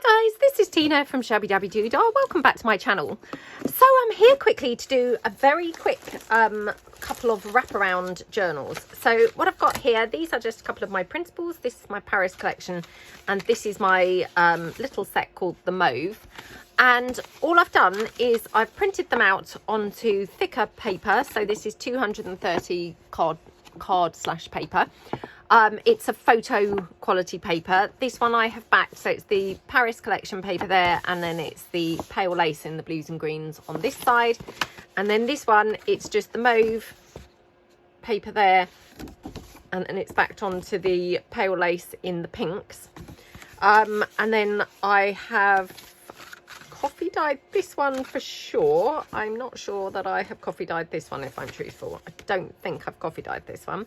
Hi guys, this is Tina from Shabbydabbydoodah. Welcome back to my channel. So I'm here quickly to do a very quick couple of wraparound journals. So what I've got here, these are just a couple of my printables. This is my Paris collection and this is my little set called the Mauve. And all I've done is I've printed them out onto thicker paper. So this is 230 card slash paper. It's a photo quality paper. This one I have backed, so it's the Paris collection paper there, and then it's the pale lace in the blues and greens on this side, and then this one it's just the mauve paper there, and it's backed onto the pale lace in the pinks. And then I have coffee dyed this one for sure. I'm not sure that I have coffee dyed this one, if I'm truthful. I don't think I've coffee dyed this one.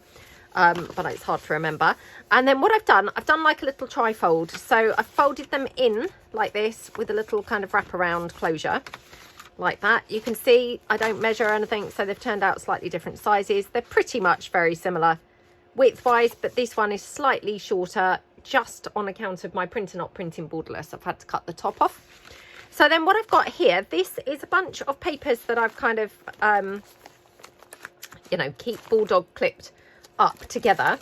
But it's hard to remember. And then what I've done like a little trifold. So I've folded them in like this with a little kind of wraparound closure like that. You can see I don't measure anything, so they've turned out slightly different sizes. They're pretty much very similar width-wise, but this one is slightly shorter just on account of my printer not printing borderless. I've had to cut the top off. So then what I've got here, this is a bunch of papers that I've kind of, you know, keep bulldog clipped up together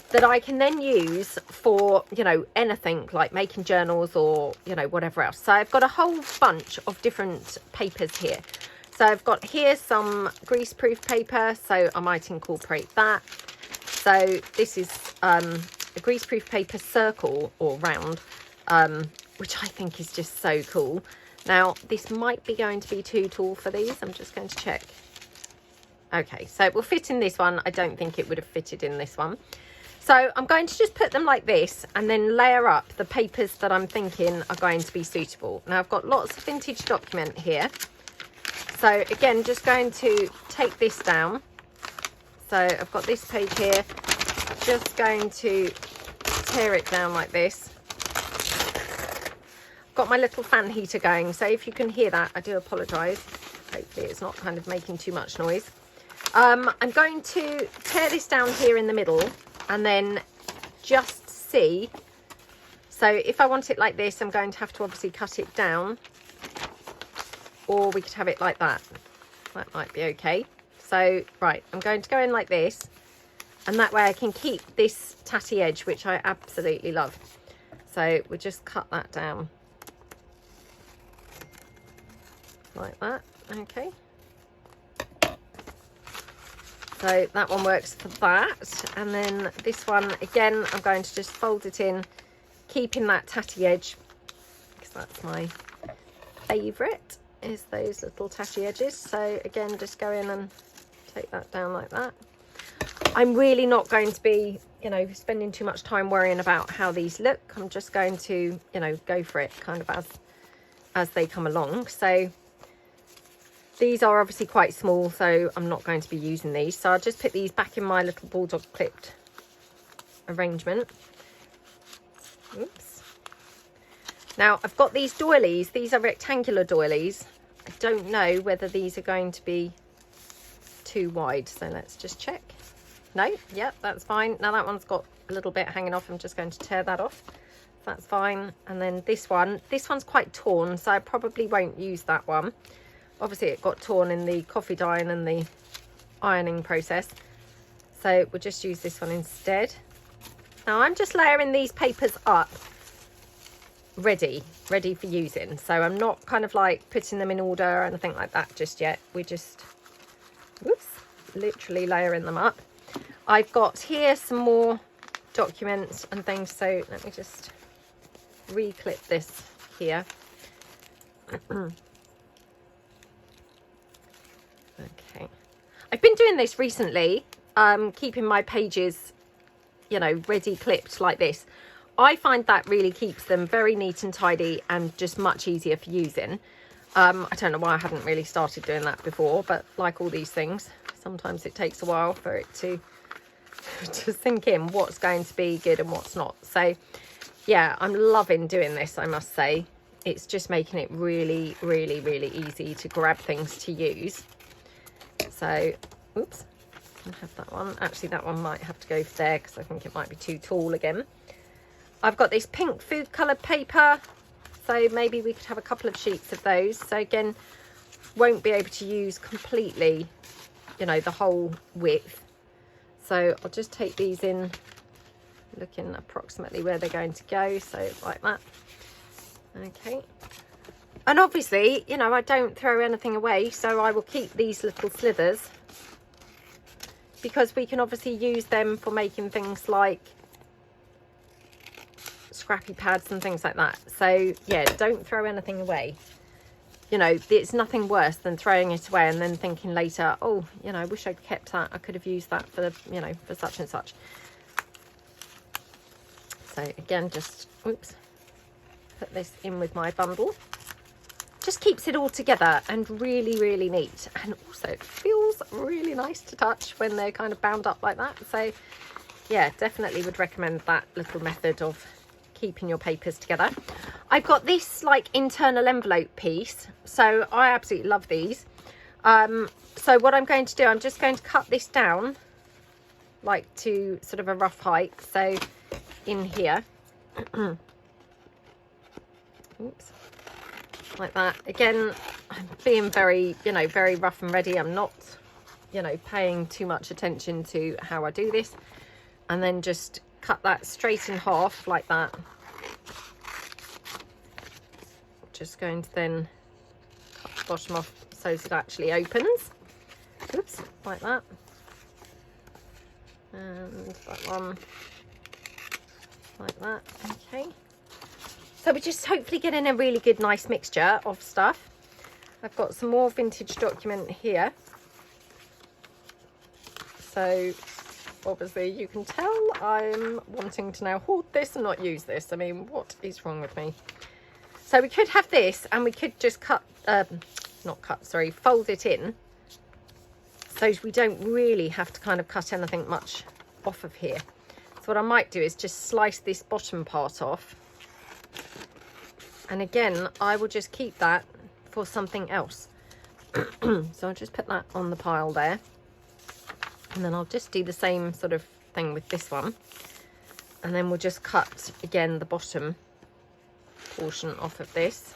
that I can then use for, you know, anything like making journals or, you know, whatever else. So I've got a whole bunch of different papers here. So I've got here some greaseproof paper, so I might incorporate that. So this is a greaseproof paper circle or round, which I think is just so cool. Now this might be going to be too tall for these. I'm just going to check. Okay, so it will fit in this one. I don't think it would have fitted in this one. So I'm going to just put them like this and then layer up the papers that I'm thinking are going to be suitable. Now I've got lots of vintage document here. So again, just going to take this down. So I've got this page here. Just going to tear it down like this. I've got my little fan heater going. So if you can hear that, I do apologise. Hopefully it's not kind of making too much noise. I'm going to tear this down here in the middle and then just see. So if I want it like this, I'm going to have to obviously cut it down, or we could have it like that. That might be okay. So right, I'm going to go in like this, and that way I can keep this tatty edge, which I absolutely love. So we'll just cut that down like that. Okay. So that one works for that. And then this one, again, I'm going to just fold it in, keeping that tatty edge, because that's my favourite, is those little tatty edges. So again, just go in and take that down like that. I'm really not going to be, you know, spending too much time worrying about how these look. I'm just going to, you know, go for it kind of as they come along. So these are obviously quite small, so I'm not going to be using these. So I'll just put these back in my little bulldog clipped arrangement. Oops. Now I've got these doilies. These are rectangular doilies. I don't know whether these are going to be too wide, so let's just check. No, yep, that's fine. Now that one's got a little bit hanging off. I'm just going to tear that off. That's fine. And then this one's quite torn, so I probably won't use that one. Obviously it got torn in the coffee dyeing and the ironing process, so we'll just use this one instead. Now I'm just layering these papers up ready for using, so I'm not kind of like putting them in order or anything like that just yet. We're just literally layering them up. I've got here some more documents and things, so let me just re-clip this here. Okay, I've been doing this recently, keeping my pages, you know, ready clipped like this. I find that really keeps them very neat and tidy and just much easier for using. I don't know why I hadn't really started doing that before, but like all these things, sometimes it takes a while for it to sink in what's going to be good and what's not. So yeah, I'm loving doing this, I must say. It's just making it really, really, really easy to grab things to use. So, oops, I have that one. Actually, that one might have to go there because I think it might be too tall again. I've got this pink food coloured paper. so maybe we could have a couple of sheets of those. So again, won't be able to use completely, you know, the whole width. So I'll just take these in, looking approximately where they're going to go, so like that. Okay, and obviously, you know, I don't throw anything away, so I will keep these little slithers, because we can obviously use them for making things like scrappy pads and things like that. So yeah, don't throw anything away. You know, it's nothing worse than throwing it away and then thinking later, oh, you know, I wish I'd kept that. I could have used that for, you know, for such and such. So again, just, oops, put this in with my bundle. Just keeps it all together and really, really neat. And also it feels really nice to touch when they're kind of bound up like that. So yeah, definitely would recommend that little method of keeping your papers together. I've got this like internal envelope piece, so I absolutely love these. So what I'm going to do, I'm just going to cut this down like to sort of a rough height. So in here, oops, like that. Again, I'm being very, you know, very rough and ready. I'm not, you know, paying too much attention to how I do this. And then just cut that straight in half like that. Just going to then cut the bottom off so it actually opens. Oops, like that. And that one like that. Okay. So we're just hopefully getting a really good, nice mixture of stuff. I've got some more vintage document here. So obviously you can tell I'm wanting to now hoard this and not use this. I mean, what is wrong with me? So we could have this, and we could just cut, fold it in, so we don't really have to kind of cut anything much off of here. So what I might do is just slice this bottom part off. And again, I will just keep that for something else. So I'll just put that on the pile there. And then I'll just do the same sort of thing with this one. And then we'll just cut, again, the bottom portion off of this.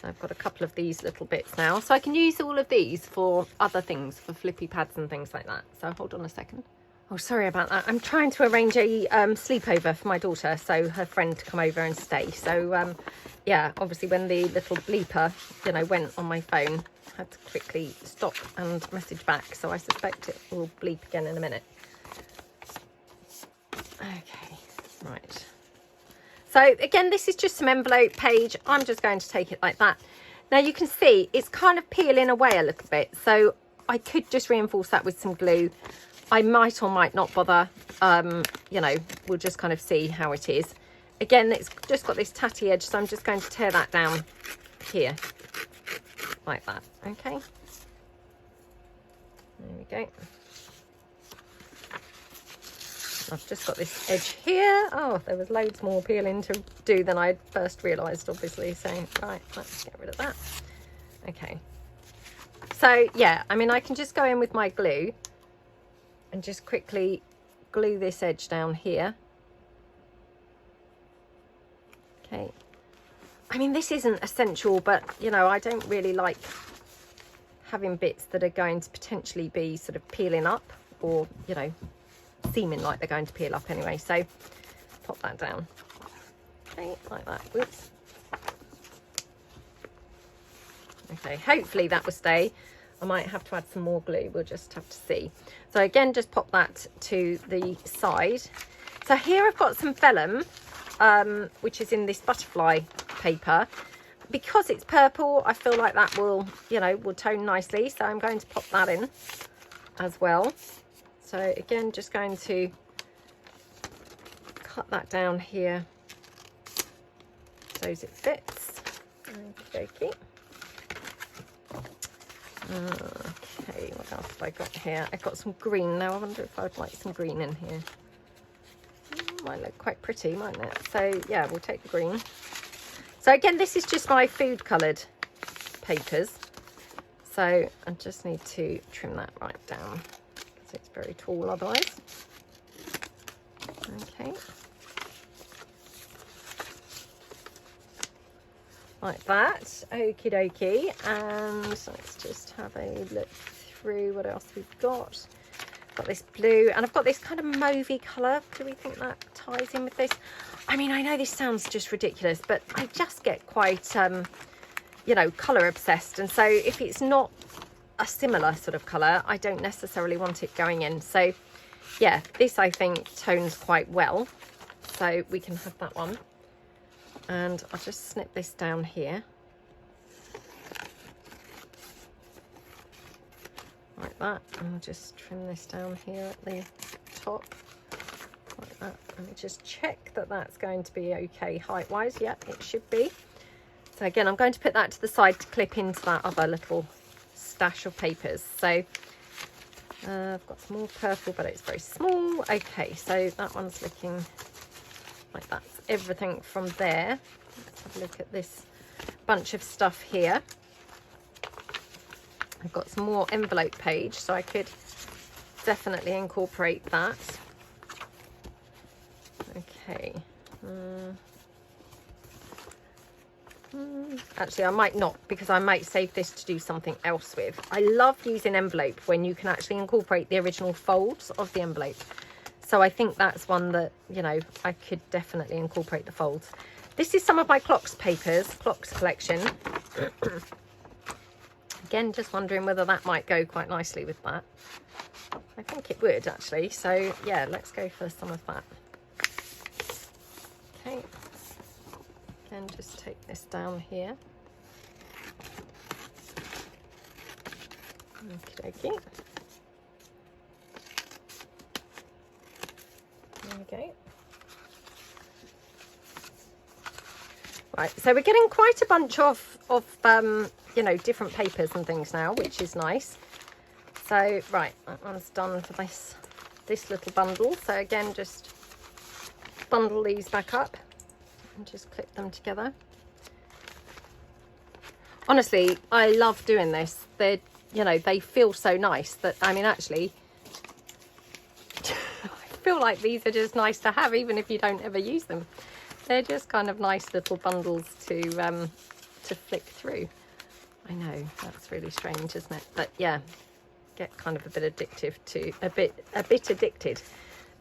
I've got a couple of these little bits now. So I can use all of these for other things, for flippy pads and things like that. So hold on a second. Oh, sorry about that. I'm trying to arrange a sleepover for my daughter, so her friend to come over and stay. So yeah, obviously when the little bleeper, you know, went on my phone, I had to quickly stop and message back. So I suspect it will bleep again in a minute. Okay, right. So again, this is just some envelope page. I'm just going to take it like that. Now you can see it's kind of peeling away a little bit. So I could just reinforce that with some glue. I might or might not bother, you know, we'll just kind of see how it is. Again, it's just got this tatty edge, so I'm just going to tear that down here, like that, okay? There we go. I've just got this edge here. Oh, there was loads more peeling to do than I first realised, obviously. So, right, let's get rid of that. Okay. So, yeah, I mean, I can just go in with my glue and just quickly glue this edge down here. Okay. I mean, this isn't essential, but, you know, I don't really like having bits that are going to potentially be sort of peeling up or, you know, seeming like they're going to peel up anyway. So pop that down. Okay, like that. Whoops. Okay, hopefully that will stay. I might have to add some more glue. We'll just have to see. So again, just pop that to the side. So here I've got some vellum, which is in this butterfly paper. Because it's purple, I feel like that will, you know, will tone nicely. So I'm going to pop that in as well. So again, just going to cut that down here so it fits. Okay. Okay, what else have I got here? I've got some green now. I wonder if I'd like some green in here. Might look quite pretty, mightn't it? So yeah, we'll take the green. So again, this is just my food coloured papers. So I just need to trim that right down because it's very tall otherwise. Okay. like that. Okie dokie. And let's just have a look through what else we've got. Got this blue, and I've got this kind of mauvey colour. Do we think that ties in with this? I mean, I know this sounds just ridiculous, but I just get quite, you know, colour obsessed. And so if it's not a similar sort of colour, I don't necessarily want it going in. So yeah, this I think tones quite well. So we can have that one. And I'll just snip this down here. Like that. And I'll just trim this down here at the top. Like that. Let me just check that that's going to be okay height-wise. Yep, it should be. So again, I'm going to put that to the side to clip into that other little stash of papers. So I've got some more purple, but it's very small. Okay, so that one's looking like that's everything from there. Let's have a look at this bunch of stuff here. I've got some more envelope page, so I could definitely incorporate that. Okay. Actually, I might not, because I might save this to do something else with. I love using envelope when you can actually incorporate the original folds of the envelope. So I think that's one that, you know, I could definitely incorporate the folds. This is some of my clocks papers, clocks collection. Again, just wondering whether that might go quite nicely with that. I think it would actually. So yeah, let's go for some of that. Okay. Again, just take this down here. Okie dokie. There we go. Right, so we're getting quite a bunch of you know, different papers and things now, which is nice. So right, that one's done for this little bundle. So again, just bundle these back up and just clip them together. Honestly, I love doing this. They're, you know, they feel so nice that, I mean, actually I feel like these are just nice to have, even if you don't ever use them. They're just kind of nice little bundles to flick through. I know, that's really strange, isn't it? But yeah, get kind of a bit addictive to, a bit addicted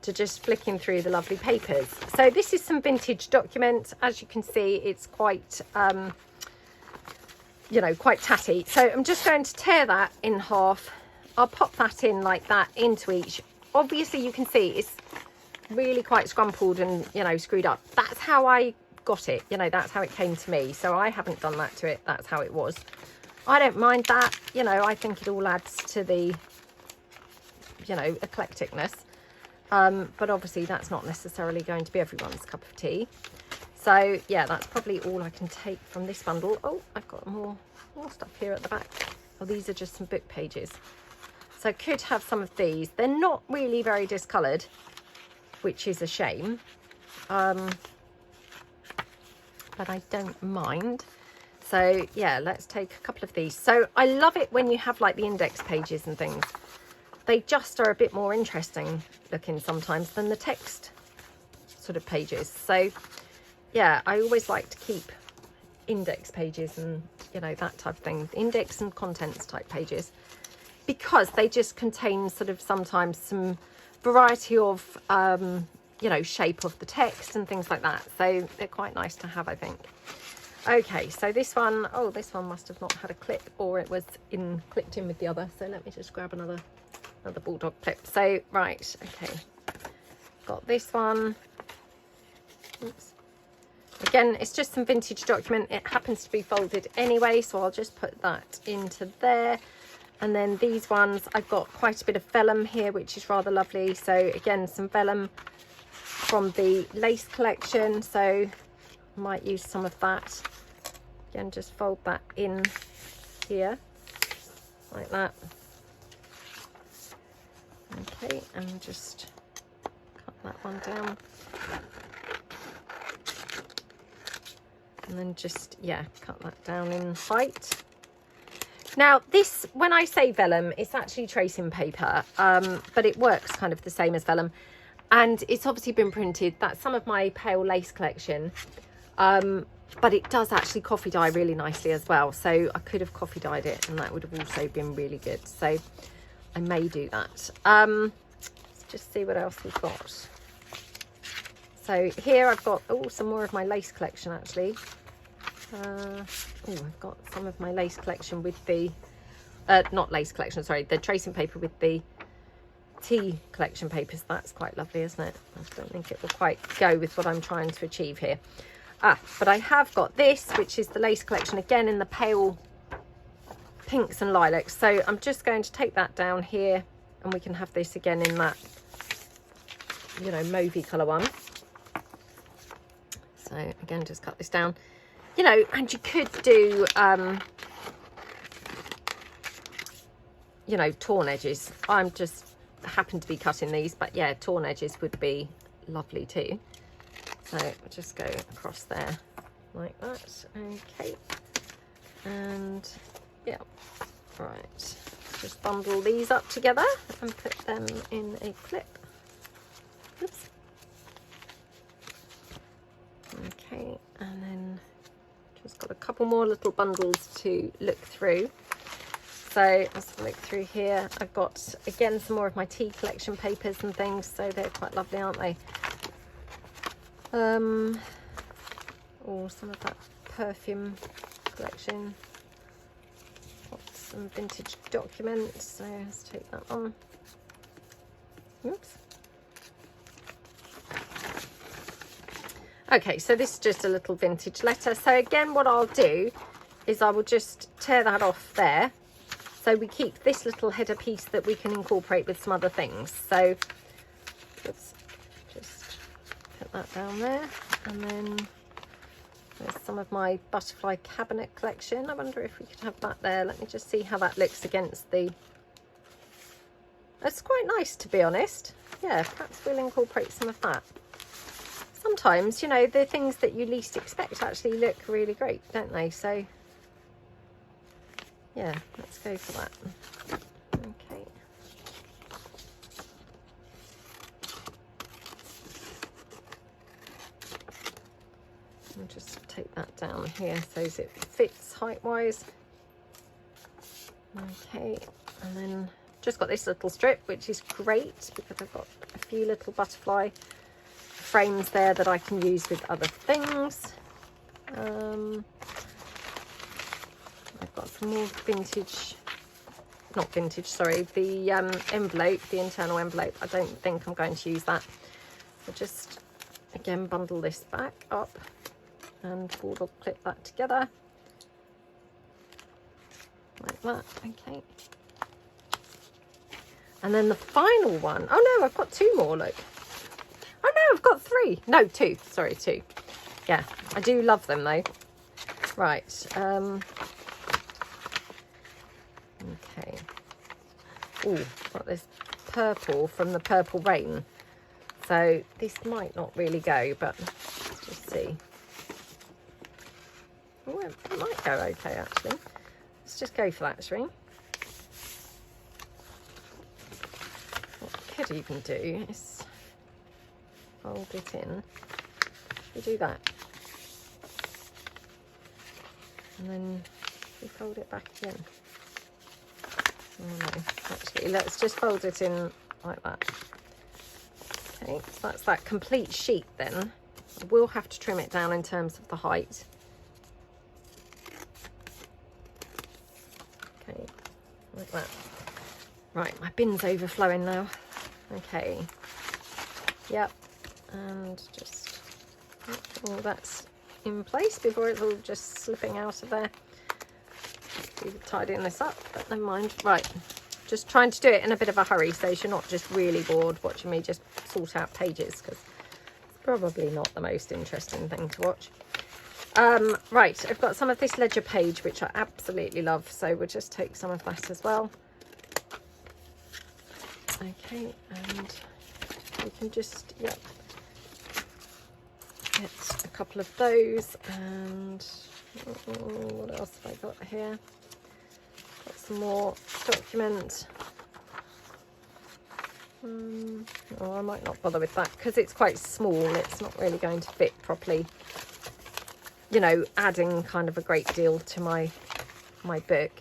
to just flicking through the lovely papers. So this is some vintage document. As you can see, it's quite, you know, quite tatty. So I'm just going to tear that in half. I'll pop that in like that into each. Obviously you can see it's really quite scrumpled and, you know, screwed up. That's how I got it, you know, that's how it came to me. So I haven't done that to it, that's how it was. I don't mind that, you know, I think it all adds to the, you know, eclecticness. But obviously that's not necessarily going to be everyone's cup of tea. So yeah, that's probably all I can take from this bundle. Oh, I've got more stuff here at the back. Oh, these are just some book pages. So I could have some of these. They're not really very discoloured, which is a shame. But I don't mind. So yeah, let's take a couple of these. So I love it when you have like the index pages and things. They just are a bit more interesting looking sometimes than the text sort of pages. So yeah, I always like to keep index pages and, you know, that type of thing, index and contents type pages, because they just contain sort of sometimes some variety of, you know, shape of the text and things like that. So they're quite nice to have, I think. Okay, so this one, oh, this one must have not had a clip, or it was clipped in with the other. So let me just grab another bulldog clip. So right, okay, got this one. Oops. Again, it's just some vintage document. It happens to be folded anyway, so I'll just put that into there. And then these ones, I've got quite a bit of vellum here, which is rather lovely. So again, some vellum from the lace collection. So I might use some of that. Again, just fold that in here like that. Okay, and just cut that one down. And then just, yeah, cut that down in height. Now this, when I say vellum, it's actually tracing paper, but it works kind of the same as vellum. And it's obviously been printed. That's some of my pale lace collection. but it does actually coffee dye really nicely as well. So I could have coffee dyed it and that would have also been really good. So I may do that. Let's just see what else we've got. So here I've got, oh, some more of my lace collection actually. Oh, I've got some of my lace collection with the, not lace collection, sorry, the tracing paper with the tea collection papers. That's quite lovely, isn't it? I don't think it will quite go with what I'm trying to achieve here. But I have got this, which is the lace collection, again in the pale pinks and lilacs. So I'm just going to take that down here and we can have this again in that, you know, mauvey colour one. So again, just cut this down, you know, and you could do, you know, torn edges. I'm just happen to be cutting these, but yeah, torn edges would be lovely too. So we'll just go across there like that. Okay, and yeah, right, just bundle these up together and put them in a clip. Oops. Okay, and then just got a couple more little bundles to look through. So let's look through here. I've got again some more of my tea collection papers and things, so they're quite lovely, aren't they? Or some of that perfume collection. Got some vintage documents, so let's take that one. Oops. Okay, so this is just a little vintage letter. So again, what I'll do is I will just tear that off there. So we keep this little header piece that we can incorporate with some other things. So let's just put that down there. And then there's some of my butterfly cabinet collection. I wonder if we could have that there. Let me just see how that looks against the... It's quite nice, to be honest. Yeah, perhaps we'll incorporate some of that. Sometimes, you know, the things that you least expect actually look really great, don't they? So yeah, let's go for that. Okay. I'll just take that down here so as it fits height-wise. Okay, and then just got this little strip, which is great because I've got a few little butterfly frames there that I can use with other things. I've got some more vintage, not vintage, sorry, the envelope, the internal envelope. I don't think I'm going to use that. So just again bundle this back up and border clip that together like that. Okay, and then the final one, oh no, I've got two more, look. Oh no, I've got three. No, two. Sorry, two. Yeah, I do love them though. Right. Okay. Oh, got this purple from the Purple Rain. So this might not really go, but let's just see. Oh, it might go okay actually. Let's just go for that, Sheree. What I could even do is fold it in. We do that, and then we fold it back again. Oh no, actually, let's just fold it in like that. Okay, so that's that complete sheet then. I will have to trim it down in terms of the height. Okay, like that. Right, my bin's overflowing now. Okay, yep. And just make sure all that's in place before it's all just slipping out of there. Be tidying this up, but never mind. Right, just trying to do it in a bit of a hurry so you're not just really bored watching me just sort out pages, because it's probably not the most interesting thing to watch. Right, I've got some of this ledger page which I absolutely love, so we'll just take some of that as well. Okay, and we can just, yep, get a couple of those. And what else have I got here? Got some more document. Oh, I might not bother with that because it's quite small. It's not really going to fit properly you know, adding kind of a great deal to my book.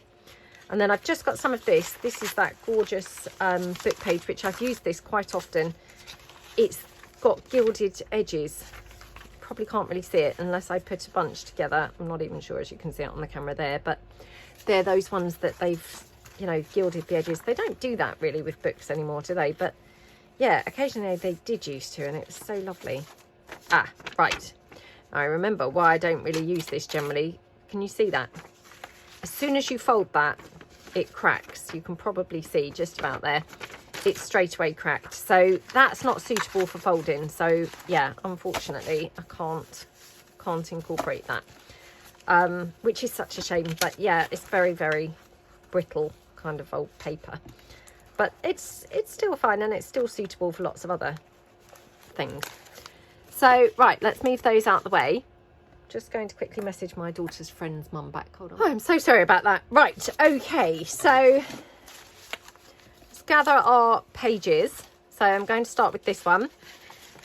And then I've just got some of this. This is that gorgeous book page, which I've used this quite often. It's got gilded edges. Probably can't really see it unless I put a bunch together. I'm not even sure, as you can see it on the camera there, but they're those ones that they've, you know, gilded the edges. They don't do that really with books anymore, do they? But yeah, occasionally they did used to, and it was so lovely. Ah, right. I remember why I don't really use this generally. Can you see that? As soon as you fold that, it cracks. You can probably see just about there. It's straight away cracked. So that's not suitable for folding. So yeah, unfortunately, I can't incorporate that, which is such a shame. But yeah, it's very, very brittle kind of old paper. But it's still fine, and it's still suitable for lots of other things. So right, let's move those out the way. Just going to quickly message my daughter's friend's mum back. Hold on. Oh, I'm so sorry about that. Right, okay, so let's gather our pages. So I'm going to start with this one.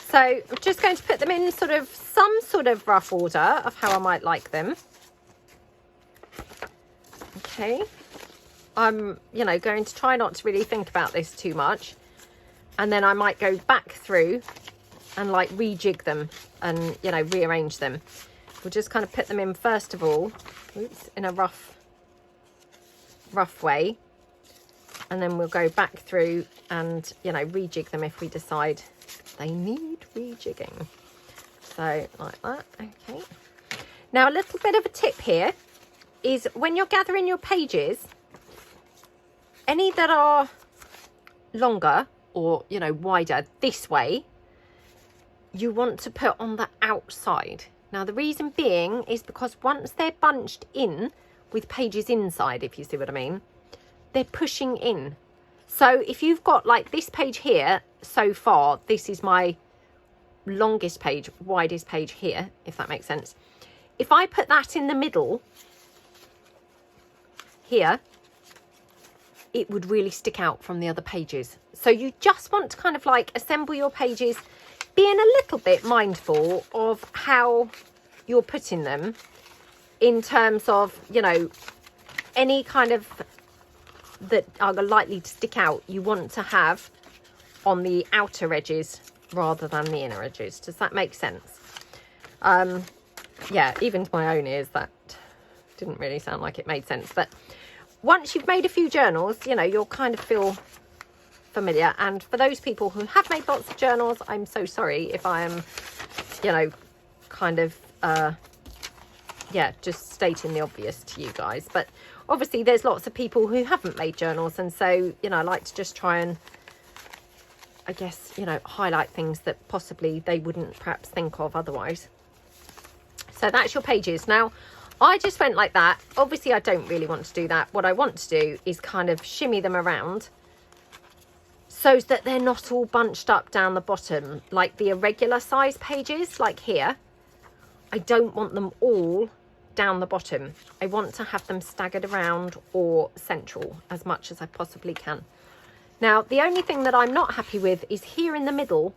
So I'm just going to put them in some sort of rough order of how I might like them. Okay. I'm, you know, going to try not to really think about this too much. And then I might go back through and like rejig them and, you know, rearrange them. We'll just kind of put them in first of all, oops, in a rough way, and then we'll go back through and, you know, rejig them if we decide they need rejigging. So like that. Okay, now a little bit of a tip here is when you're gathering your pages, any that are longer or, you know, wider this way, you want to put on the outside. Now, the reason being is because once they're bunched in with pages inside, if you see what I mean, they're pushing in. So if you've got like this page here, so far, this is my longest page, widest page here, if that makes sense. If I put that in the middle here, it would really stick out from the other pages. So you just want to kind of like assemble your pages, being a little bit mindful of how you're putting them in terms of, you know, any kind of that are likely to stick out, you want to have on the outer edges rather than the inner edges. Does that make sense? Yeah, even to my own ears, that didn't really sound like it made sense. But once you've made a few journals, you know, you'll kind of feel familiar. And for those people who have made lots of journals, I'm so sorry if I am, you know, kind of yeah, just stating the obvious to you guys. But obviously there's lots of people who haven't made journals, and so, you know, I like to just try and, I guess, you know, highlight things that possibly they wouldn't perhaps think of otherwise. So that's your pages. Now I just went like that. Obviously I don't really want to do that. What I want to do is kind of shimmy them around so that they're not all bunched up down the bottom like the irregular size pages, like here. I don't want them all down the bottom. I want to have them staggered around or central as much as I possibly can. Now, the only thing that I'm not happy with is here in the middle,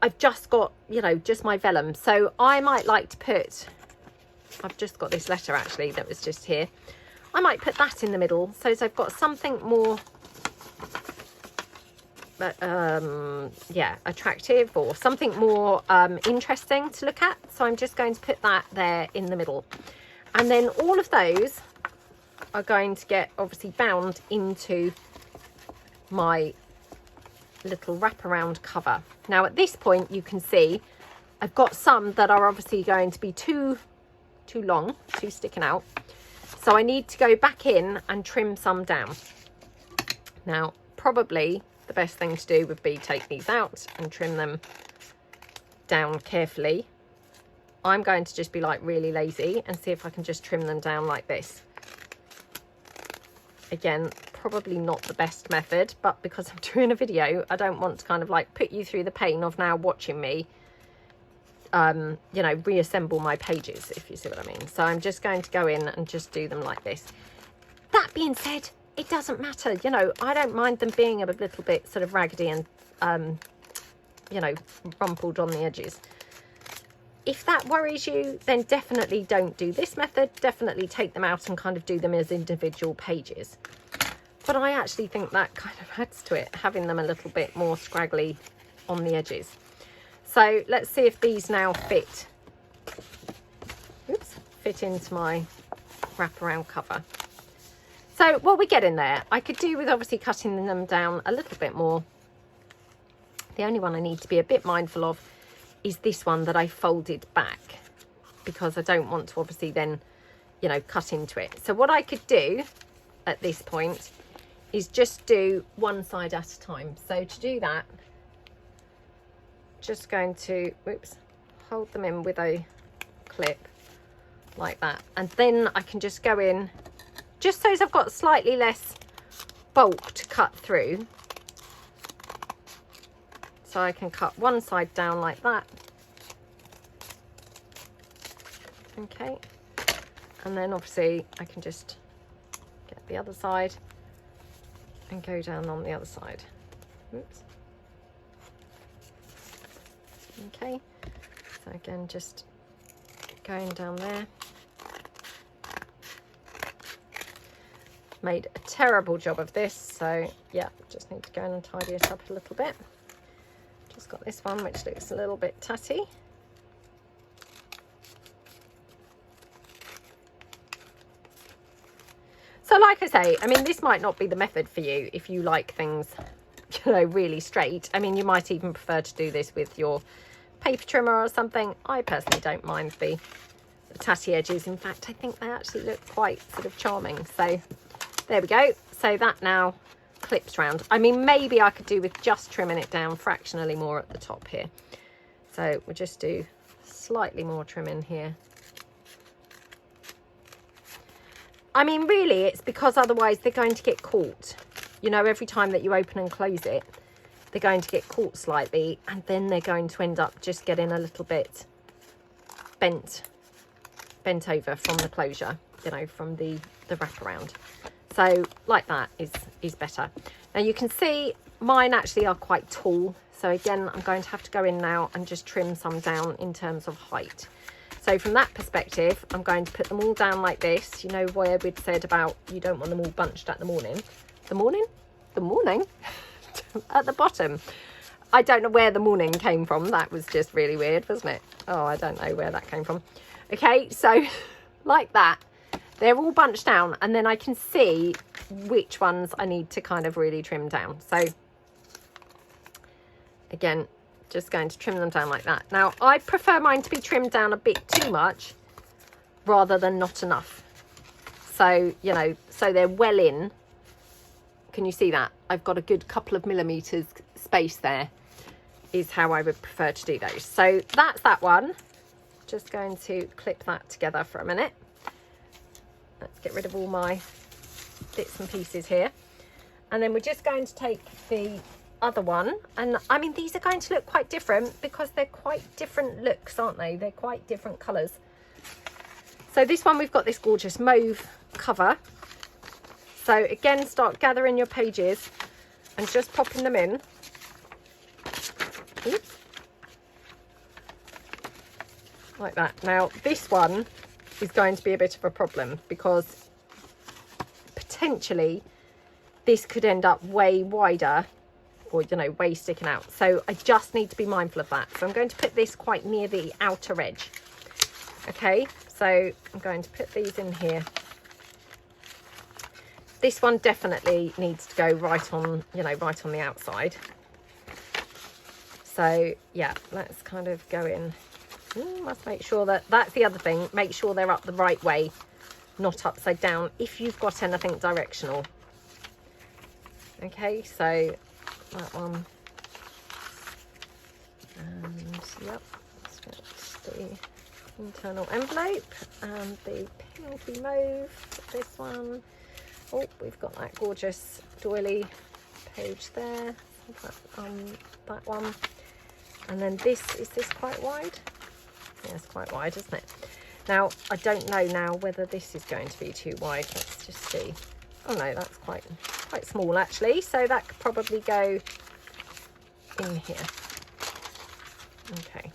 I've just got, you know, just my vellum. So I might like to put, I've just got this letter actually that was just here. I might put that in the middle so as I've got something more yeah, attractive, or something more interesting to look at. So I'm just going to put that there in the middle, and then all of those are going to get obviously bound into my little wraparound cover. Now at this point you can see I've got some that are obviously going to be too long, too sticking out, so I need to go back in and trim some down. Now probably the best thing to do would be take these out and trim them down carefully. I'm going to just be like really lazy and see if I can just trim them down like this. Again, probably not the best method, but because I'm doing a video, I don't want to kind of like put you through the pain of now watching me you know, reassemble my pages, if you see what I mean. So I'm just going to go in and just do them like this. That being said, it doesn't matter, you know, I don't mind them being a little bit sort of raggedy and, you know, rumpled on the edges. if that worries you, then definitely don't do this method. Definitely take them out and kind of do them as individual pages. But I actually think that kind of adds to it, having them a little bit more scraggly on the edges. So let's see if these now fit. Oops, fit into my wraparound cover. So what we get in there, I could do with obviously cutting them down a little bit more. The only one I need to be a bit mindful of is this one that I folded back, because I don't want to obviously then, you know, cut into it. So what I could do at this point is just do one side at a time. So to do that, just going to, whoops, hold them in with a clip like that. And then I can just go in, just so as I've got slightly less bulk to cut through. So I can cut one side down like that. Okay. And then obviously I can just get the other side and go down on the other side. Oops. Okay. So again, just going down there. Made a terrible job of this, so yeah, just need to go in and tidy it up a little bit. Just got this one which looks a little bit tatty. So like I say, I mean, this might not be the method for you if you like things, you know, really straight. I mean, you might even prefer to do this with your paper trimmer or something. I personally don't mind the tatty edges. In fact, I think they actually look quite sort of charming. So there we go. So that now clips round. I mean, maybe I could do with just trimming it down fractionally more at the top here. So we'll just do slightly more trimming here. I mean, really, it's because otherwise they're going to get caught. You know, every time that you open and close it, they're going to get caught slightly, and then they're going to end up just getting a little bit bent over from the closure, you know, from the wraparound. So like that is better. Now you can see mine actually are quite tall. So again, I'm going to have to go in now and just trim some down in terms of height. So from that perspective, I'm going to put them all down like this. You know where we'd said about you don't want them all bunched at the morning. The morning at the bottom. I don't know where the morning came from. That was just really weird, wasn't it? Oh, I don't know where that came from. Okay, so like that. They're all bunched down, and then I can see which ones I need to kind of really trim down. So again, just going to trim them down like that. Now, I prefer mine to be trimmed down a bit too much rather than not enough. So, you know, so they're well in. Can you see that? I've got a good couple of millimeters space there, is how I would prefer to do those. So that's that one. Just going to clip that together for a minute. Let's get rid of all my bits and pieces here. And then we're just going to take the other one, and I mean, these are going to look quite different because they're quite different looks, aren't they? They're quite different colours. So this one, we've got this gorgeous mauve cover. So again, start gathering your pages and just popping them in. Oops. Like that. Now this one is going to be a bit of a problem because potentially this could end up way wider, or, you know, way sticking out. So I just need to be mindful of that. So I'm going to put this quite near the outer edge. Okay, so I'm going to put these in here. This one definitely needs to go right on, you know, right on the outside. So yeah, let's kind of go in. Must make sure that, that's the other thing, make sure they're up the right way, not upside down, if you've got anything directional. Okay, so that one, and yep, let's get the internal envelope and the pinky mauve, this one. Oh, we've got that gorgeous doily page there, that one. And then this, is this quite wide? Yeah, it's quite wide, isn't it? Now, I don't know now whether this is going to be too wide. Let's just see. Oh no, that's quite small actually. So that could probably go in here. Okay.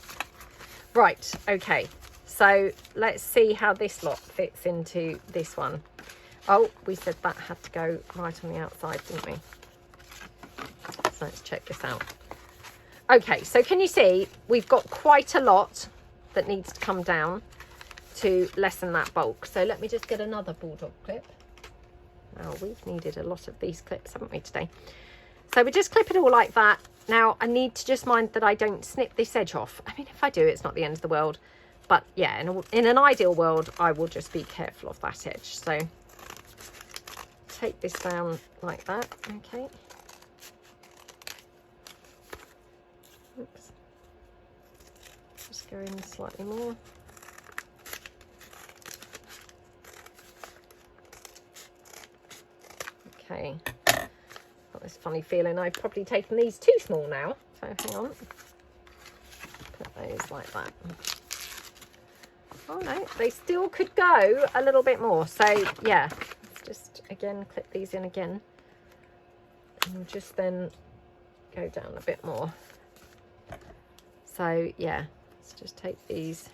Right, okay. So let's see how this lot fits into this one. Oh, we said that had to go right on the outside, didn't we? So let's check this out. Okay, so can you see we've got quite a lot that needs to come down to lessen that bulk. So let me just get another bulldog clip. Now, we've needed a lot of these clips, haven't we, today? So we just clip it all like that. Now, I need to just mind that I don't snip this edge off. I mean, if I do, it's not the end of the world. But yeah, in an ideal world, I will just be careful of that edge. So take this down like that, okay. Oops. Just go in slightly more. Okay. Got this funny feeling I've probably taken these too small now. So hang on. Put those like that. Oh no, they still could go a little bit more. So yeah, let's just again clip these in again. And we'll just then go down a bit more. So yeah, let's just take these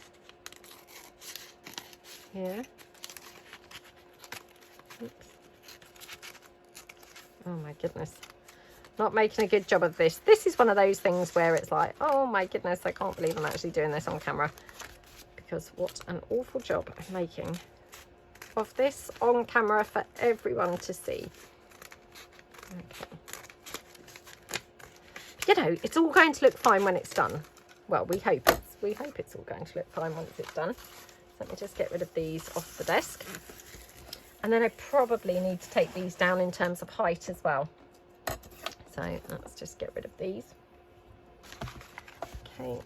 here. Oops. Oh my goodness. Not making a good job of this. This is one of those things where it's like, oh my goodness, I can't believe I'm actually doing this on camera. Because what an awful job of making of this on camera for everyone to see. Okay. You know, it's all going to look fine when it's done. Well, we hope it's all going to look fine once it's done. So let me just get rid of these off the desk. And then I probably need to take these down in terms of height as well. So let's just get rid of these. Okay.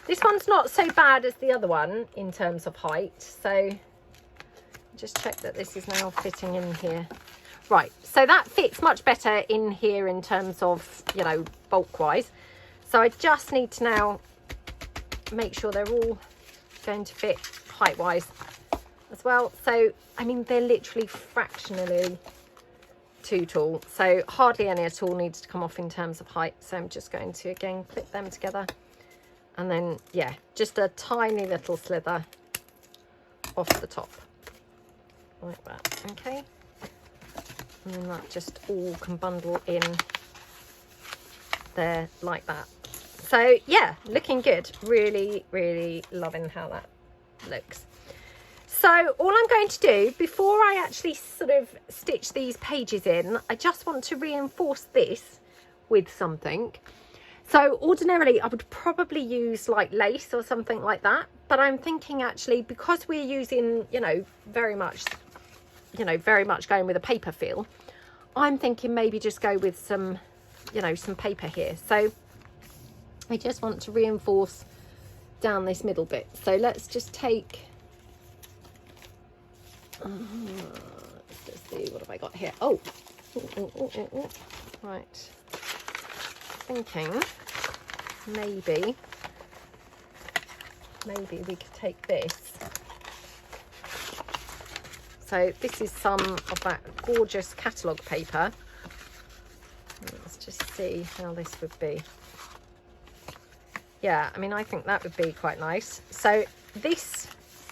This one's not so bad as the other one in terms of height. So just check that this is now fitting in here. Right, so that fits much better in here in terms of, you know, bulk wise. So I just need to now make sure they're all going to fit height wise as well. So, I mean, they're literally fractionally too tall. So hardly any at all needs to come off in terms of height. So I'm just going to, again, clip them together. And then, yeah, just a tiny little slither off the top. Like that, okay? And then that just all can bundle in there like that. So yeah, looking good. Really, really loving how that looks. So all I'm going to do before I actually sort of stitch these pages in, I just want to reinforce this with something. So ordinarily I would probably use like lace or something like that, but I'm thinking actually because we're using, you know, very much going with a paper feel, I'm thinking maybe just go with some, you know, some paper here. So I just want to reinforce down this middle bit. So let's just take, let's just see, what have I got here? Oh, right. Thinking maybe we could take this. So this is some of that gorgeous catalogue paper. Let's just see how this would be. Yeah, I mean, I think that would be quite nice. So this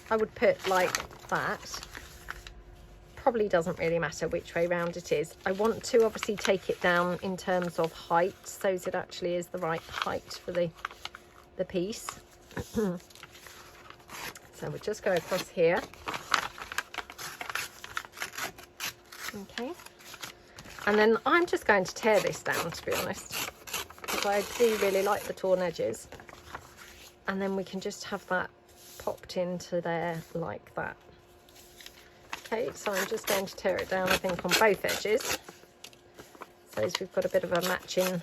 I would put like that. Probably doesn't really matter which way round it is. I want to obviously take it down in terms of height, so it actually is the right height for the piece. So we'll just go across here. Okay. And then I'm just going to tear this down, to be honest, because I do really like the torn edges. And then we can just have that popped into there like that. Okay, so I'm just going to tear it down, I think, on both edges. So as we've got a bit of a matching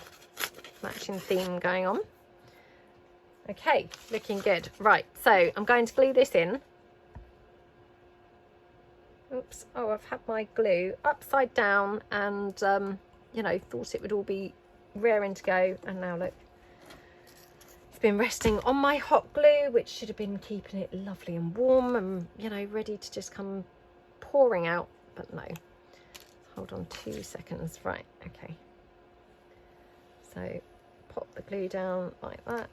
theme going on. Okay, looking good. Right, so I'm going to glue this in. Oops, oh, I've had my glue upside down and, you know, thought it would all be raring to go. And now look, it's been resting on my hot glue, which should have been keeping it lovely and warm and, you know, ready to just come pouring out, but no. Hold on 2 seconds. Right, okay. So pop the glue down like that.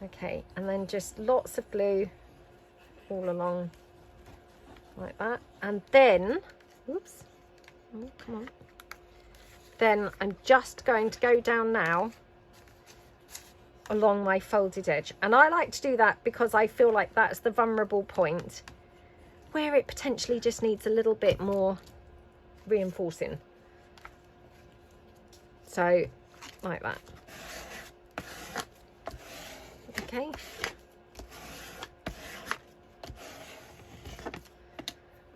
Okay, and then just lots of glue all along like that. And then, oops, oh, come on. Then I'm just going to go down now along my folded edge. And I like to do that because I feel like that's the vulnerable point where it potentially just needs a little bit more reinforcing. So, like that. Okay.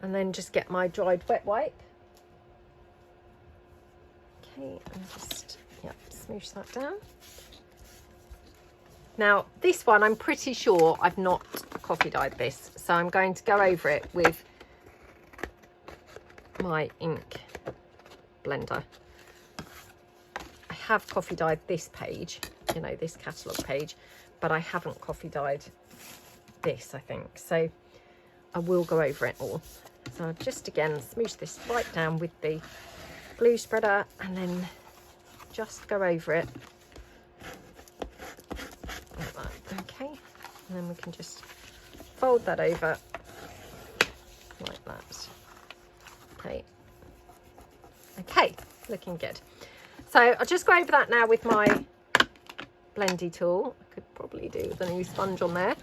And then just get my dried wet wipe. Okay, and just, yep, smoosh that down. Now, this one, I'm pretty sure I've not coffee dyed this, so I'm going to go over it with my ink blender. I have coffee dyed this page, you know, this catalogue page, but I haven't coffee dyed this, I think. So I will go over it all. So I'll just again smoosh this right down with the glue spreader and then just go over it like that. Okay, and then we can just fold that over like that. Okay, okay, looking good. So I'll just go over that now with my blendy tool. I could probably do with a new sponge on there.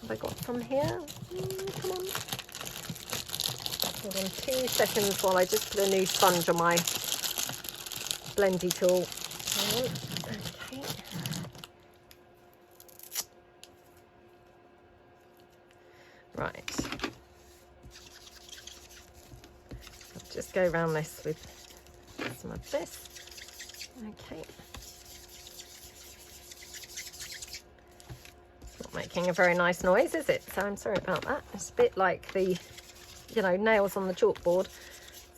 Have I got some here? Come on. Hold on 2 seconds while I just put a new sponge on my blendy tool. Okay. Right. I'll just go around this with some of this. Okay. Not making a very nice noise, is it? So I'm sorry about that. It's a bit like the, you know, nails on the chalkboard.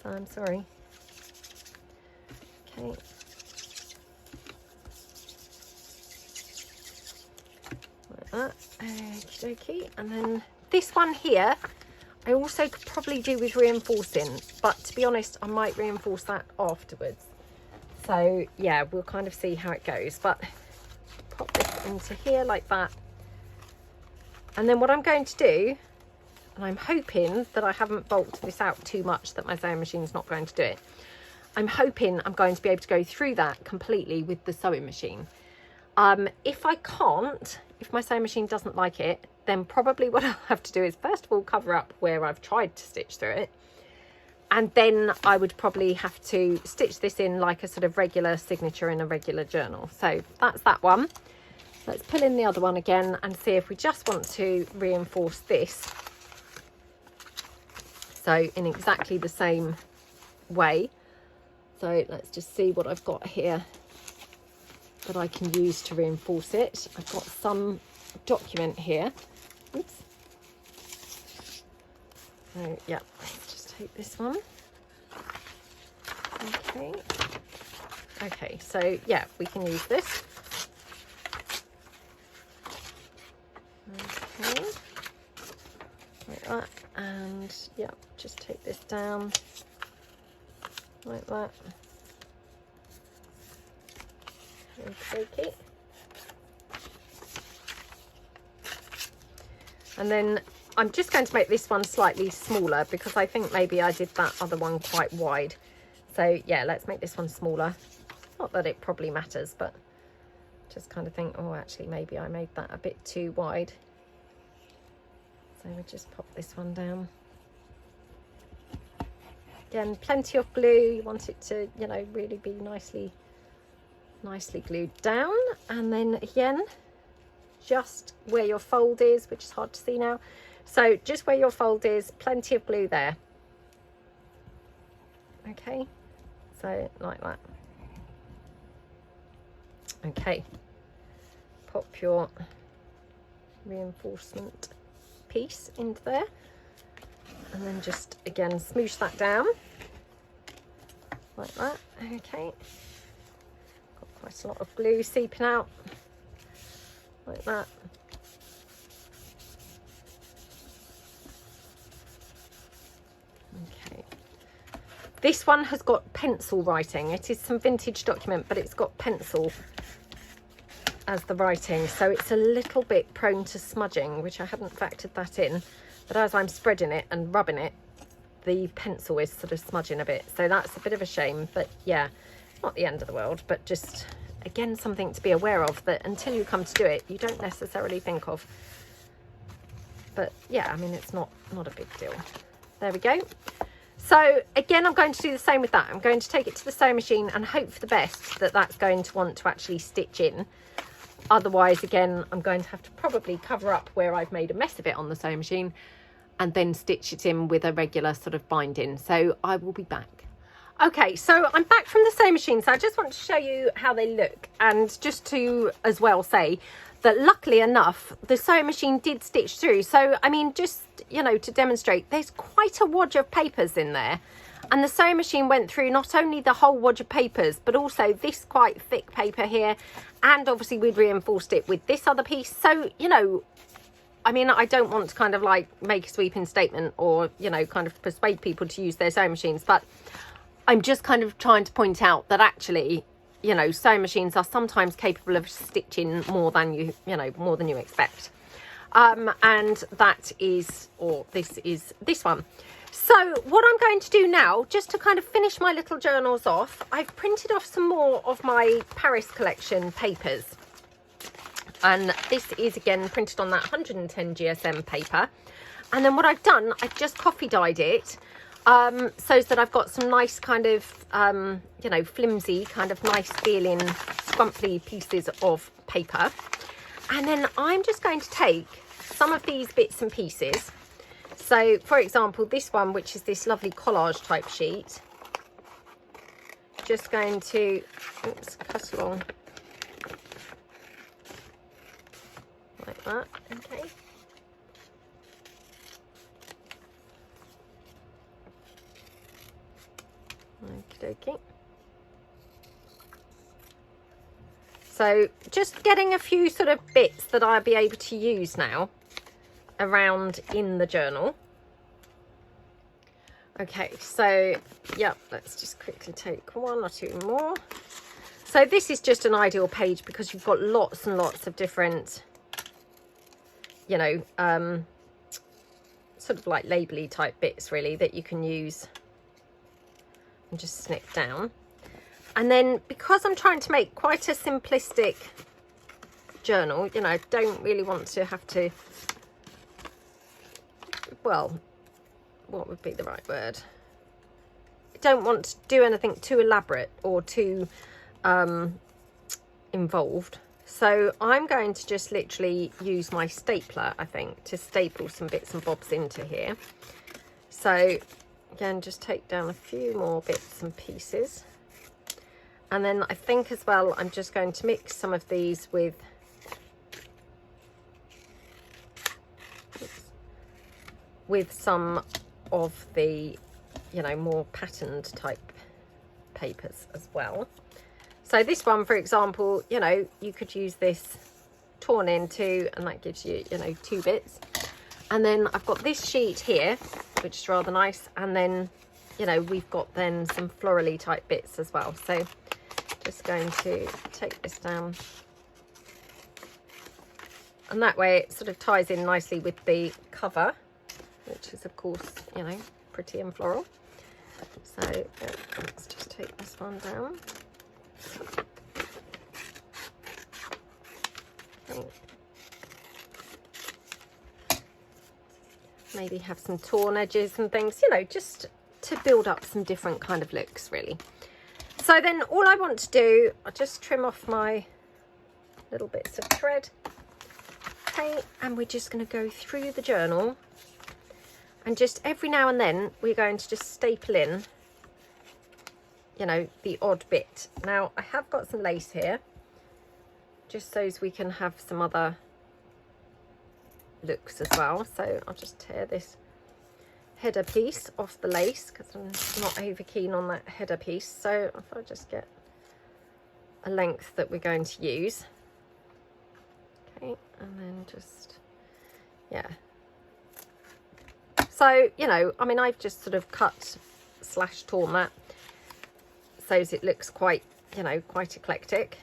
So I'm sorry. Okay. Like that. Okie dokie. And then this one here, I also could probably do with reinforcing, but to be honest, I might reinforce that afterwards. So yeah, we'll kind of see how it goes, but pop this into here like that. And then what I'm going to do, and I'm hoping that I haven't bulked this out too much that my sewing machine's not going to do it. I'm hoping I'm going to be able to go through that completely with the sewing machine. If I can't, if my sewing machine doesn't like it, then probably what I'll have to do is first of all cover up where I've tried to stitch through it. And then I would probably have to stitch this in like a sort of regular signature in a regular journal. So that's that one. Let's pull in the other one again and see if we just want to reinforce this. So in exactly the same way. So let's just see what I've got here that I can use to reinforce it. I've got some document here. Oops. So yeah, let's just take this one. Okay. Okay, so yeah, we can use this. Okay. Like that. And yeah, just take this down like that. Okay. And then I'm just going to make this one slightly smaller because I think maybe I did that other one quite wide. So yeah, let's make this one smaller. Not that it probably matters, but just kind of think, oh, actually, maybe I made that a bit too wide. So we'll just pop this one down. Again, plenty of glue. You want it to, you know, really be nicely glued down. And then again, just where your fold is, which is hard to see now. So just where your fold is, plenty of glue there. Okay, so like that. Okay, pop your reinforcement piece into there. And then just again smoosh that down like that. Okay, got quite a lot of glue seeping out like that. Okay, this one has got pencil writing. It is some vintage document, but it's got pencil as the writing, so it's a little bit prone to smudging, which I hadn't factored that in, but as I'm spreading it and rubbing it, the pencil is sort of smudging a bit, so that's a bit of a shame. But yeah, not the end of the world, but just again something to be aware of, that until you come to do it you don't necessarily think of. But yeah, I mean, it's not a big deal. There we go. So again, I'm going to do the same with that. I'm going to take it to the sewing machine and hope for the best that that's going to want to actually stitch in. Otherwise, again, I'm going to have to probably cover up where I've made a mess of it on the sewing machine and then stitch it in with a regular sort of binding. So I will be back. Okay, so I'm back from the sewing machine. So I just want to show you how they look, and just to as well say that luckily enough, the sewing machine did stitch through. So, I mean, just, you know, to demonstrate, there's quite a wodge of papers in there. And the sewing machine went through not only the whole wodge of papers, but also this quite thick paper here. And obviously we'd reinforced it with this other piece. So, you know, I mean, I don't want to kind of like make a sweeping statement or, you know, kind of persuade people to use their sewing machines. But I'm just kind of trying to point out that actually, you know, sewing machines are sometimes capable of stitching more than you expect. And that is, or this is this one. So what I'm going to do now, just to kind of finish my little journals off, I've printed off some more of my Paris collection papers. And this is again printed on that 110 GSM paper. And then what I've done, I've just coffee dyed it, so that I've got some nice kind of, you know, flimsy, kind of nice feeling, scrumply pieces of paper. And then I'm just going to take some of these bits and pieces. So, for example, this one, which is this lovely collage type sheet, just going to, oops, cut along like that, okay. Okie dokie. So just getting a few sort of bits that I'll be able to use now around in the journal. Okay, so yeah, let's just quickly take one or two more. So this is just an ideal page because you've got lots and lots of different, you know, sort of like labely type bits really that you can use and just snip down. And then because I'm trying to make quite a simplistic journal, you know, I don't really want to have to, well, what would be the right word? I don't want to do anything too elaborate or too involved. So I'm going to just literally use my stapler, I think, to staple some bits and bobs into here. So again, just take down a few more bits and pieces. And then I think as well, I'm just going to mix some of these with some of the, you know, more patterned type papers as well. So this one, for example, you know, you could use this torn into, and that gives you, you know, two bits. And then I've got this sheet here, which is rather nice. And then, you know, we've got then some florally type bits as well. So just going to take this down. And that way it sort of ties in nicely with the cover, which is of course, you know, pretty and floral. So let's just take this one down. Okay. Maybe have some torn edges and things, you know, just to build up some different kind of looks really. So then all I want to do, I'll just trim off my little bits of thread. Okay, and we're just going to go through the journal, and just every now and then we're going to just staple in, you know, the odd bit. Now I have got some lace here, just so as we can have some other looks as well. So I'll just tear this header piece off the lace because I'm not over keen on that header piece. So if I just get a length that we're going to use, okay, and then just, yeah. So, you know, I mean, I've just sort of cut slash torn that so as it looks quite, you know, quite eclectic.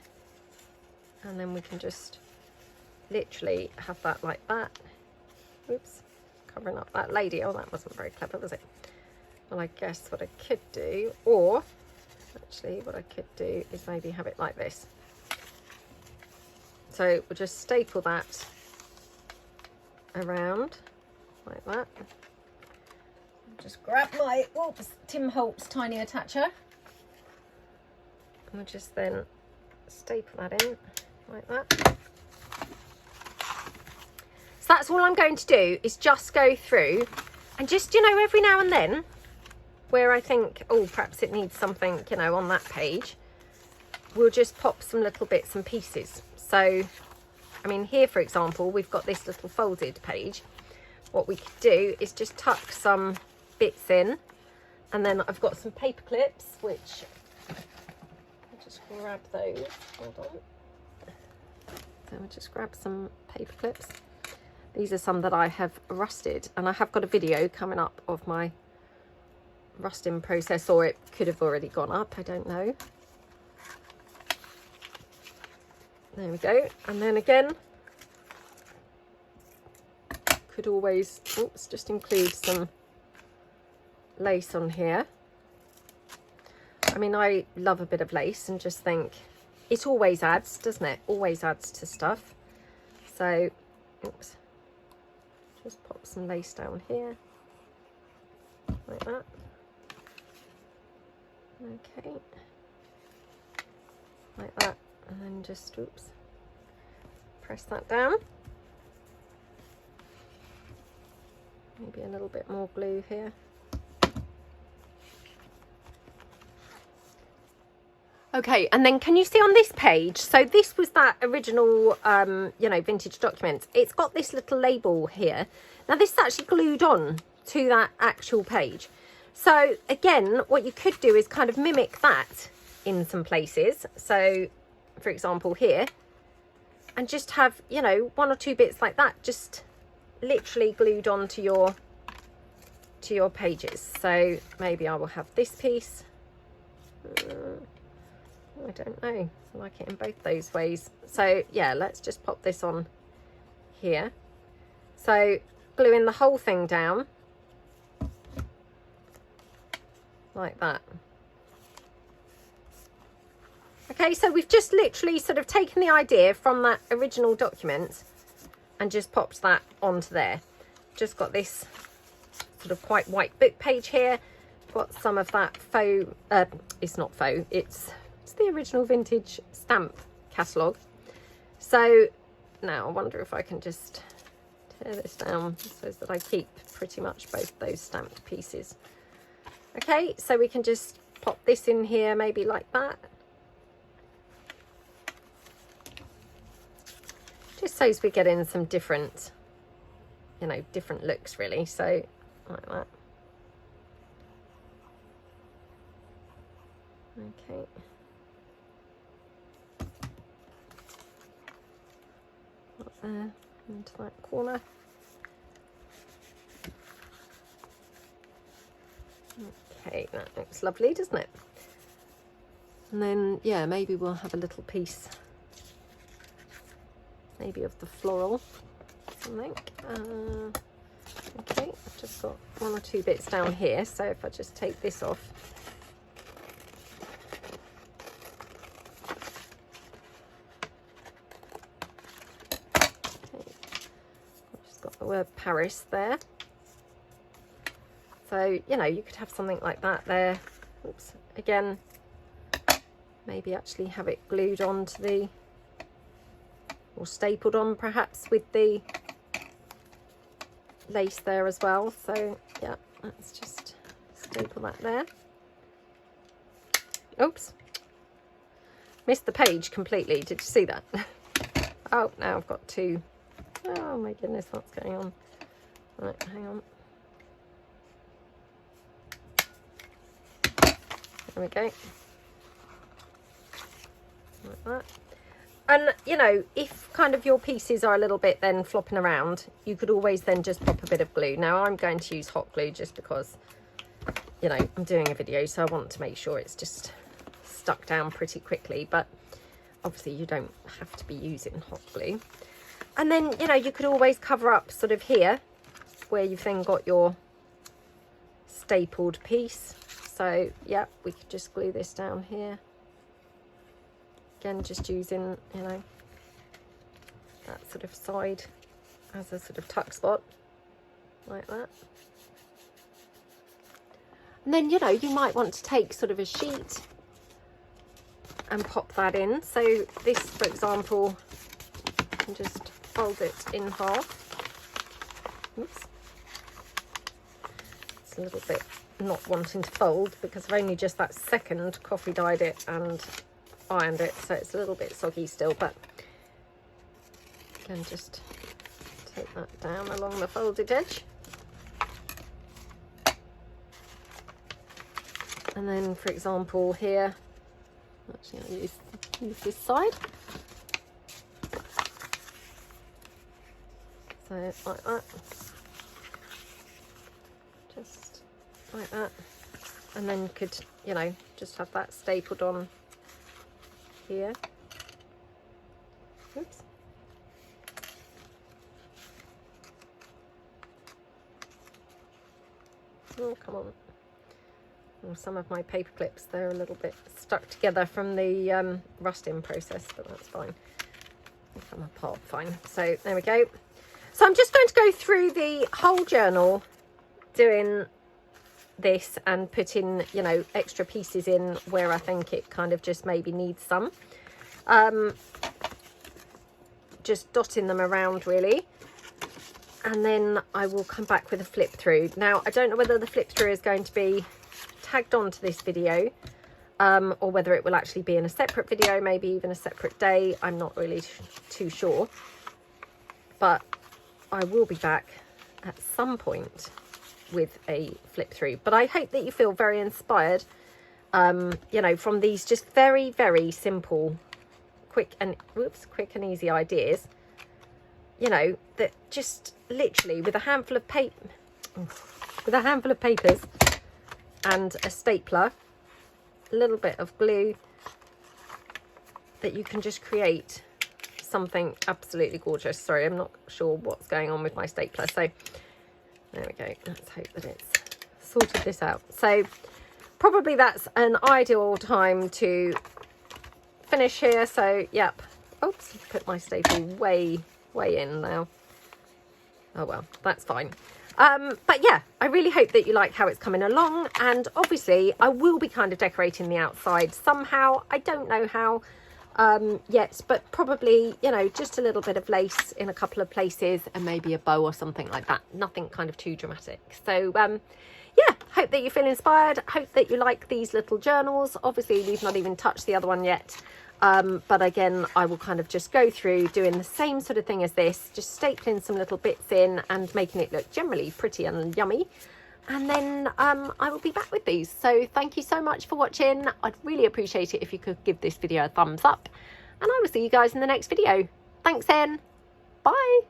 And then we can just literally have that like that. Oops, covering up that lady. Oh, that wasn't very clever, was it? Well, I guess what I could do, or actually what I could do is maybe have it like this. So we'll just staple that around like that. Just grab my Tim Holtz tiny attacher. And we'll just then staple that in like that. So that's all I'm going to do, is just go through and just, you know, every now and then where I think, oh, perhaps it needs something, you know, on that page, we'll just pop some little bits and pieces. So, I mean, here, for example, we've got this little folded page. What we could do is just tuck some bits in, and then I've got some paper clips, which I'll just grab those. Hold on. So I'll just grab some paper clips. These are some that I have rusted, and I have got a video coming up of my rusting process, or it could have already gone up, I don't know. There we go. And then again, could always, oops, just include some lace on here. I mean, I love a bit of lace and just think it always adds, doesn't it? Always adds to stuff. So, oops, just pop some lace down here like that. Okay, like that, and then just, oops, press that down. Maybe a little bit more glue here. Okay, and then can you see on this page, so this was that original, you know, vintage document. It's got this little label here. Now this is actually glued on to that actual page. So again, what you could do is kind of mimic that in some places. So for example here, and just have, you know, one or two bits like that, just literally glued onto your pages. So maybe I will have this piece. I don't know, I like it in both those ways. So yeah, let's just pop this on here. So gluing the whole thing down like that. Okay, so we've just literally sort of taken the idea from that original document and just popped that onto there. Just got this sort of quite white book page here. Got some of that faux, it's not faux, it's the original vintage stamp catalogue. So now I wonder if I can just tear this down so that I keep pretty much both those stamped pieces. Okay, so we can just pop this in here, maybe like that. Just so as we get in some different, you know, different looks really. So like that. Okay. Up there into that corner. Okay, that looks lovely, doesn't it? And then, yeah, maybe we'll have a little piece, maybe of the floral, something. Okay, I've just got one or two bits down here, so if I just take this off. Okay, I've just got the word Paris there. So, you know, you could have something like that there. Oops, again, maybe actually have it glued onto the, or stapled on perhaps with the lace there as well. So, yeah, let's just staple that there. Oops, missed the page completely. Did you see that? Oh, now I've got two. Oh my goodness, what's going on? Right, hang on. There we go. Like that. And, you know, if kind of your pieces are a little bit then flopping around, you could always then just pop a bit of glue. Now, I'm going to use hot glue just because, you know, I'm doing a video, so I want to make sure it's just stuck down pretty quickly. But obviously you don't have to be using hot glue. And then, you know, you could always cover up sort of here where you've then got your stapled piece. So yeah, we could just glue this down here. Again, just using, you know, that sort of side as a sort of tuck spot, like that. And then, you know, you might want to take sort of a sheet and pop that in. So this, for example, you can just fold it in half. Oops. It's a little bit not wanting to fold because I've only just that second coffee dyed it and ironed it, so it's a little bit soggy still, but again, just take that down along the folded edge. And then, for example, here, actually I'll use this side. So like that, just like that, and then could, you know, just have that stapled on here. Oops. Oh, come on. Well, some of my paper clips, they're a little bit stuck together from the rusting process, but that's fine. They come apart fine. So there we go. So I'm just going to go through the whole journal doing this and putting, you know, extra pieces in where I think it kind of just maybe needs some. Just dotting them around really. And then I will come back with a flip through. Now, I don't know whether the flip through is going to be tagged on to this video or whether it will actually be in a separate video, maybe even a separate day. I'm not really too sure. But I will be back at some point with a flip through, but I hope that you feel very inspired, you know, from these just very, very simple, quick and easy ideas, you know, that just literally with a handful of papers and a stapler, a little bit of glue, that you can just create something absolutely gorgeous. Sorry, I'm not sure what's going on with my stapler. So there we go. Let's hope that it's sorted this out. So probably that's an ideal time to finish here. So yep. Oops, put my staple way in now. Oh well, that's fine. But yeah, I really hope that you like how it's coming along, and obviously I will be kind of decorating the outside somehow. I don't know how yet, but probably, you know, just a little bit of lace in a couple of places and maybe a bow or something like that. Nothing kind of too dramatic. So yeah, hope that you feel inspired. Hope that you like these little journals. Obviously we've not even touched the other one yet, but again, I will kind of just go through doing the same sort of thing as this, just stapling some little bits in and making it look generally pretty and yummy. And then I will be back with these. So thank you so much for watching. I'd really appreciate it if you could give this video a thumbs up, and I will see you guys in the next video. Thanks then. Bye.